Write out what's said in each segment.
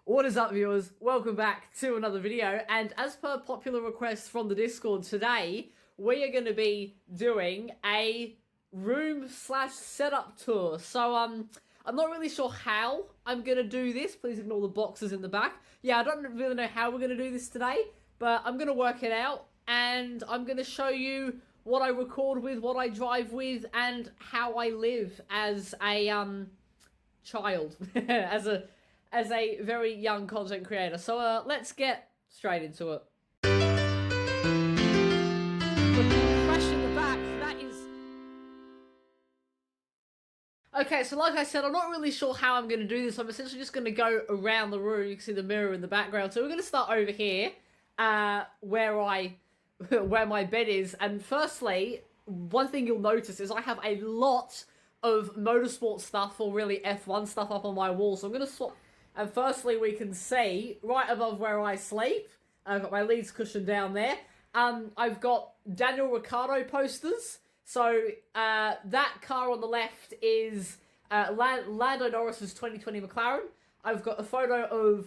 What is up, viewers? Welcome back to another video, and as per popular request from the Discord today, we are going to be doing a room/setup tour. So, I'm not really sure how I'm going to do this. Please ignore the boxes in the back. Yeah, I don't really know how we're going to do this today, but I'm going to work it out, and I'm going to show you what I record with, what I drive with, and how I live as a, child. as a very young content creator. So let's get straight into it. The crash in the back, that is... Okay, so like I said, I'm not really sure how I'm going to do this. I'm essentially just going to go around the room. You can see the mirror in the background. So we're going to start over here, where my bed is. And firstly, one thing you'll notice is I have a lot of motorsport stuff, or really F1 stuff, up on my wall. So I'm going to swap. And firstly, we can see right above where I sleep, I've got my Leeds cushion down there. I've got Daniel Ricciardo posters. So that car on the left is Lando Norris's 2020 McLaren. I've got a photo of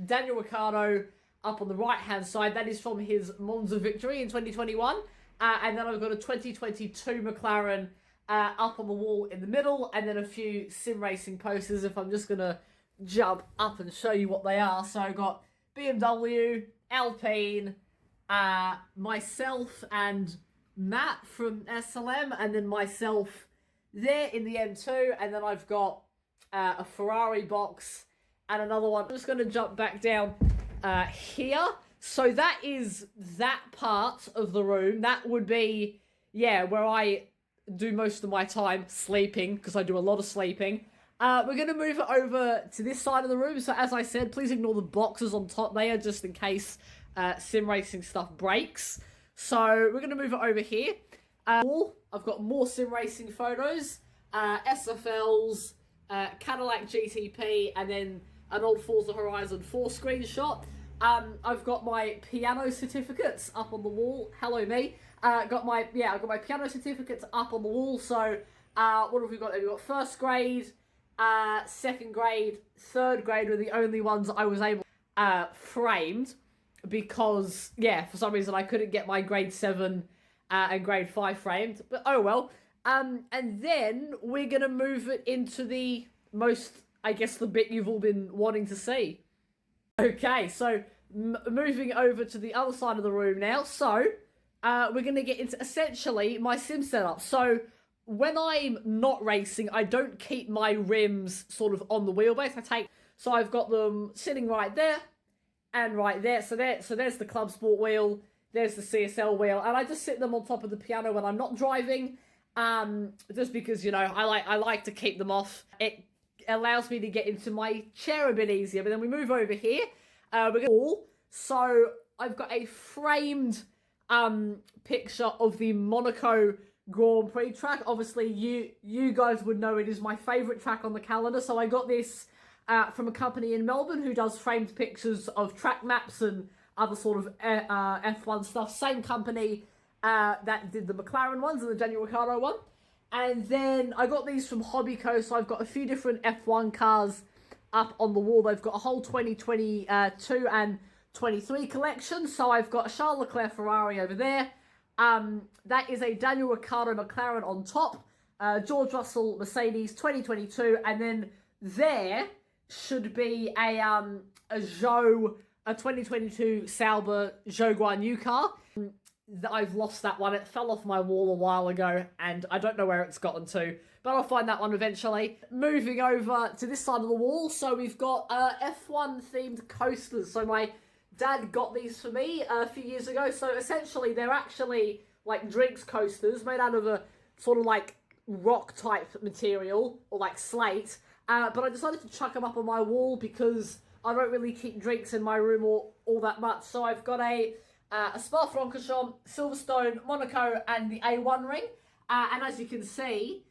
Daniel Ricciardo up on the right-hand side. That is from his Monza victory in 2021. And then I've got a 2022 McLaren up on the wall in the middle, and then a few sim racing posters if I'm just going to jump up and show you what they are. So I've got BMW, Alpine, myself and Matt from SLM, and then myself there in the M2, and then I've got a Ferrari box and another one. I'm just going to jump back down here. So that is that part of the room. That would be, yeah, where I do most of my time sleeping, because I do a lot of sleeping. We're going to move it over to this side of the room. So as I said, please ignore the boxes on top there, just in case sim racing stuff breaks. So we're going to move it over here. I've got more sim racing photos, SFLs, Cadillac GTP, and then an old Forza Horizon 4 screenshot. I've got my piano certificates up on the wall. Hello, me. I've got my piano certificates up on the wall. So, what have we got? We've got first grade, second grade, third grade were the only ones I was able framed, because, yeah, for some reason I couldn't get my grade 7 and grade 5 framed. But oh well. And then we're going to move it into the most, I guess, the bit you've all been wanting to see. Okay, so moving over to the other side of the room now. So, we're going to get into essentially my sim setup. So when I'm not racing, I don't keep my rims sort of on the wheelbase. So I've got them sitting right there and right there. So there's the Club Sport wheel, there's the CSL wheel, and I just sit them on top of the piano when I'm not driving. Just because, you know, I like to keep them off. It allows me to get into my chair a bit easier. But then we move over here. So I've got a framed picture of the Monaco Grand Prix track. Obviously, you guys would know it is my favourite track on the calendar. So I got this from a company in Melbourne who does framed pictures of track maps and other sort of F1 stuff. Same company that did the McLaren ones and the Daniel Ricciardo one. And then I got these from Hobbyco. So I've got a few different F1 cars up on the wall. They've got a whole 2022 and 23 collection. So I've got a Charles Leclerc Ferrari over there. That is a Daniel Ricciardo McLaren on top. George Russell Mercedes 2022, and then there should be a 2022 Sauber Jaguar new car. I've lost that one. It fell off my wall a while ago, and I don't know where it's gotten to, but I'll find that one eventually. Moving over to this side of the wall, so we've got F1 themed coasters. So my dad got these for me a few years ago. So essentially, they're actually like drinks coasters made out of a sort of like rock type material, or like slate. But I decided to chuck them up on my wall because I don't really keep drinks in my room all that much. So I've got a Spa-Francorchamps, Silverstone, Monaco, and the A1 ring. And as you can see,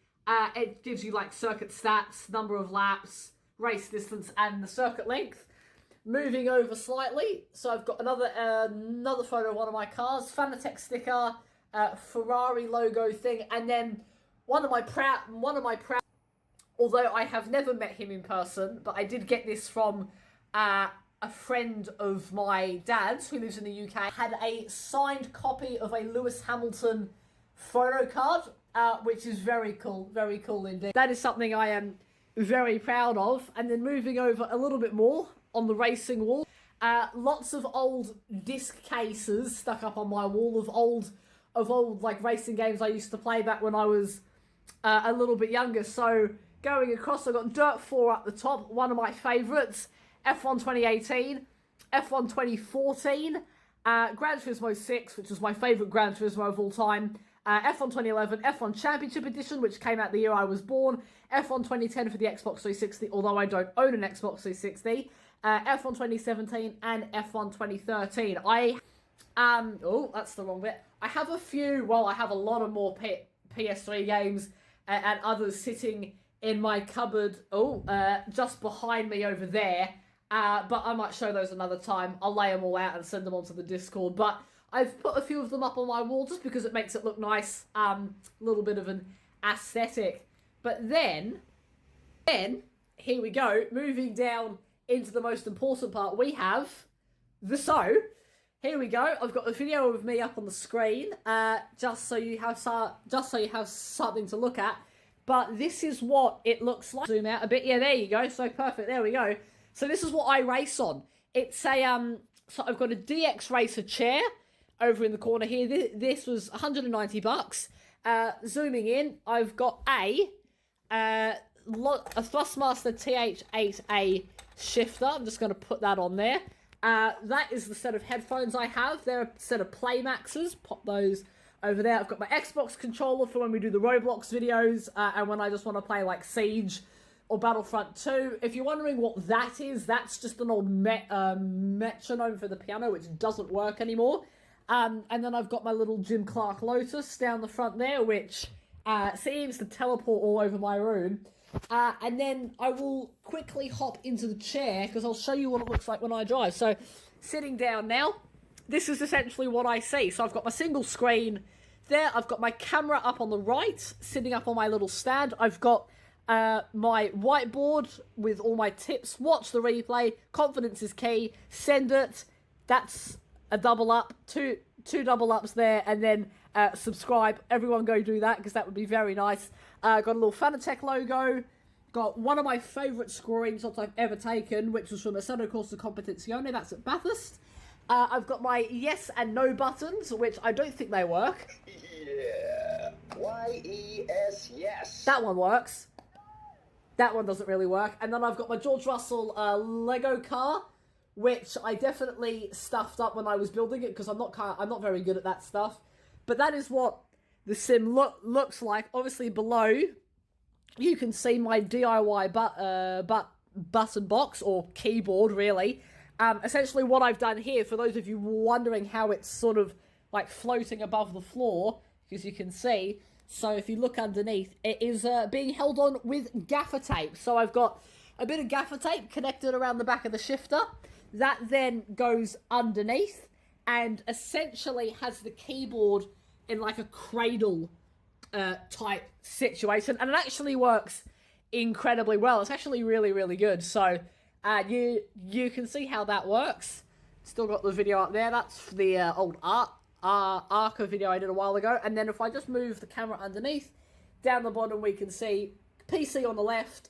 it gives you like circuit stats, number of laps, race distance, and the circuit length. Moving over slightly, so I've got another photo of one of my cars, Fanatec sticker, Ferrari logo thing, and then one of my proud although I have never met him in person, but I did get this from a friend of my dad's who lives in the UK, had a signed copy of a Lewis Hamilton photo card, which is very cool indeed. That is something I am very proud of. And then moving over a little bit more on the racing wall, lots of old disc cases stuck up on my wall of old like racing games I used to play back when I was a little bit younger. So going across, I've got Dirt 4 up the top, one of my favourites, F1 2018, F1 2014, Gran Turismo 6, which was my favourite Gran Turismo of all time, F1 2011, F1 Championship Edition, which came out the year I was born, F1 2010 for the Xbox 360, although I don't own an Xbox 360, F1 2017, and F1 2013. Oh, that's the wrong bit. I have a lot of more PS3 games and others sitting in my cupboard, just behind me over there. But I might show those another time. I'll lay them all out and send them onto the Discord. But I've put a few of them up on my wall just because it makes it look nice. A little bit of an aesthetic. But then, here we go. Moving down into the most important part, we have the show. Here we go. I've got the video of me up on the screen, just so you have something to look at. But this is what it looks like. Zoom out a bit. Yeah, there you go. So perfect. There we go. So this is what I race on. It's a so I've got a DX Racer chair over in the corner here. This was $190. Zooming in, I've got a Thrustmaster TH8A shifter. I'm just going to put that on there. That is the set of headphones I have. They're a set of Playmaxes. Pop those over there. I've got my Xbox controller for when we do the Roblox videos and when I just want to play like Siege or Battlefront 2. If you're wondering what that is, that's just an old metronome for the piano, which doesn't work anymore. And then I've got my little Jim Clark Lotus down the front there, which seems to teleport all over my room. And then I will quickly hop into the chair because I'll show you what it looks like when I drive. So, sitting down now, this is essentially what I see. So I've got my single screen there. I've got my camera up on the right, sitting up on my little stand. I've got my whiteboard with all my tips. Watch the replay. Confidence is key. Send it. That's a double up. Two double ups there. And then subscribe. Everyone go do that because that would be very nice. Got a little Fanatec logo. Got one of my favourite screenshots I've ever taken, which was from Assetto Corsa Competizione. That's at Bathurst. I've got my yes and no buttons, which I don't think they work. Yeah. Y-E-S, yes. That one works. That one doesn't really work. And then I've got my George Russell Lego car, which I definitely stuffed up when I was building it because I'm not very good at that stuff. But that is what the sim looks like. Obviously below, you can see my DIY button box or keyboard, really. Essentially what I've done here, for those of you wondering how it's sort of like floating above the floor, because you can see, so if you look underneath, it is being held on with gaffer tape. So I've got a bit of gaffer tape connected around the back of the shifter. That then goes underneath and essentially has the keyboard in like a cradle type situation. And it actually works incredibly well. It's actually really, really good. So you can see how that works. Still got the video up there. That's the old Arca video I did a while ago. And then if I just move the camera underneath, down the bottom we can see PC on the left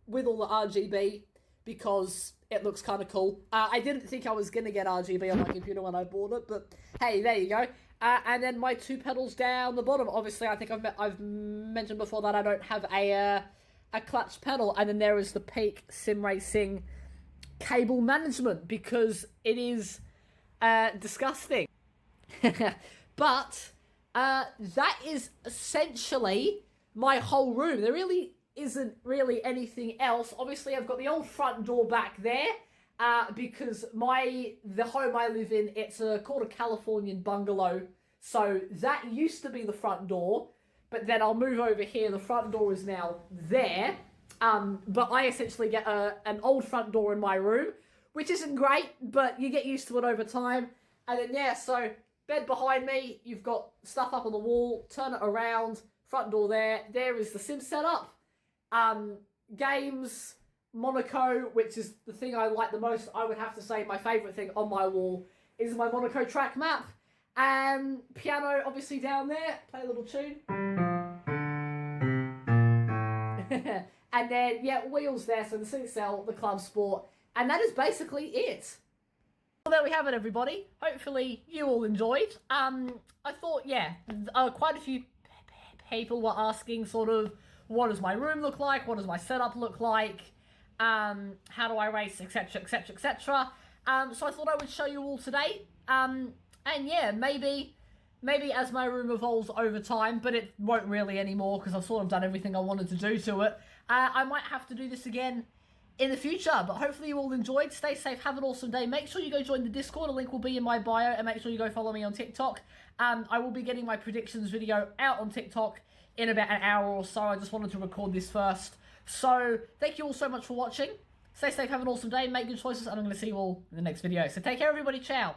with all the RGB because it looks kind of cool. I didn't think I was going to get RGB on my computer when I bought it, but hey, there you go. And then my two pedals down the bottom. Obviously, I think I've mentioned before that I don't have a clutch pedal. And then there is the Peak Sim Racing cable management because it is disgusting. But that is essentially my whole room. There really isn't really anything else. Obviously, I've got the old front door back there because the home I live in, it's called a Californian bungalow. So that used to be the front door, but then I'll move over here. The front door is now there. But I essentially get an old front door in my room, which isn't great, but you get used to it over time. And then, yeah, so bed behind me, you've got stuff up on the wall, turn it around, front door there. There is the sim setup. Games, Monaco, which is the thing I like the most. I would have to say my favourite thing on my wall is my Monaco track map. And piano, obviously, down there. Play a little tune. And then, yeah, wheels there. So the CXL, the Club Sport. And that is basically it. Well, there we have it, everybody. Hopefully you all enjoyed. I thought, yeah, quite a few people were asking sort of, what does my room look like? What does my setup look like? How do I race, etc., etc., etc. So I thought I would show you all today. And yeah, maybe as my room evolves over time, but it won't really anymore because I've sort of done everything I wanted to do to it. I might have to do this again in the future, but hopefully you all enjoyed. Stay safe, have an awesome day. Make sure you go join the Discord, a link will be in my bio, and make sure you go follow me on TikTok. I will be getting my predictions video out on TikTok in about an hour or so. I just wanted to record this first. So, thank you all so much for watching. Stay safe, have an awesome day, make good choices, and I'm going to see you all in the next video. So take care everybody, ciao!